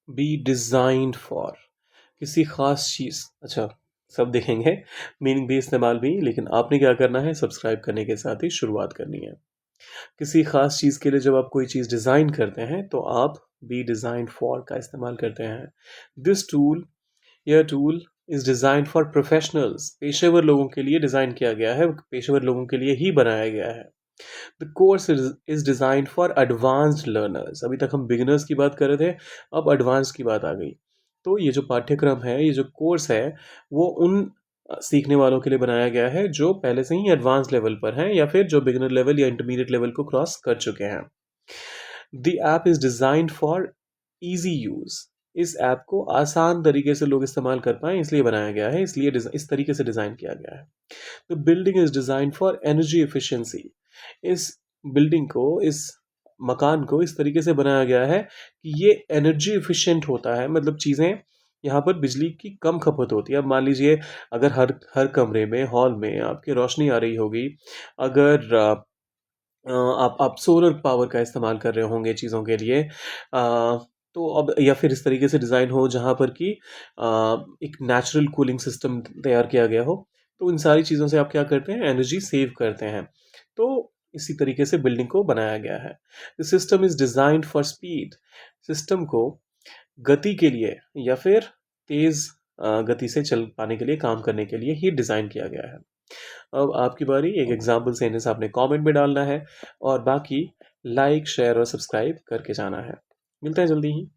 B designed for, किसी ख़ास चीज़, अच्छा सब देखेंगे, मीनिंग भी इस्तेमाल भी, लेकिन आपने क्या करना है, सब्सक्राइब करने के साथ ही शुरुआत करनी है। किसी ख़ास चीज़ के लिए जब आप कोई चीज़ डिज़ाइन करते हैं तो आप बी डिज़ाइंड फॉर का इस्तेमाल करते हैं। दिस टूल, यह tool is designed for professionals, पेशेवर लोगों के लिए डिज़ाइन किया गया है, पेशेवर लोगों के लिए ही बनाया गया है। The course is designed for advanced learners, अभी तक हम बिगिनर्स की बात कर रहे थे, अब एडवांस की बात आ गई। तो ये जो पाठ्यक्रम है, ये जो कोर्स है, वो उन सीखने वालों के लिए बनाया गया है जो पहले से ही एडवांस लेवल पर हैं या फिर जो बिगिनर लेवल या इंटरमीडिएट लेवल को क्रॉस कर चुके हैं। The app is designed for easy use, इस ऐप को आसान तरीके से लोग इस्तेमाल कर पाएँ इसलिए बनाया गया है, इसलिए इस तरीके से डिज़ाइन किया गया है। The building is designed for energy efficiency, इस बिल्डिंग को, इस मकान को इस तरीके से बनाया गया है कि ये एनर्जी एफिशिएंट होता है, मतलब चीज़ें यहाँ पर बिजली की कम खपत होती है। अब मान लीजिए अगर हर हर कमरे में, हॉल में आपकी रोशनी आ रही होगी, अगर आप सोलर पावर का इस्तेमाल कर रहे होंगे चीज़ों के लिए, तो अब या फिर इस तरीके से डिज़ाइन हो जहाँ पर कि एक नेचुरल कूलिंग सिस्टम तैयार किया गया हो, तो इन सारी चीज़ों से आप क्या करते हैं, एनर्जी सेव करते हैं। तो इसी तरीके से बिल्डिंग को बनाया गया है। The system is designed for speed, system को गति के लिए या फिर तेज़ गति से चल पाने के लिए, काम करने के लिए ही डिज़ाइन किया गया है। अब आपकी बारी, एक एग्जाम्पल सेने से आपने कमेंट में डालना है और बाकी लाइक, शेयर और सब्सक्राइब करके जाना है। मिलते हैं जल्दी ही।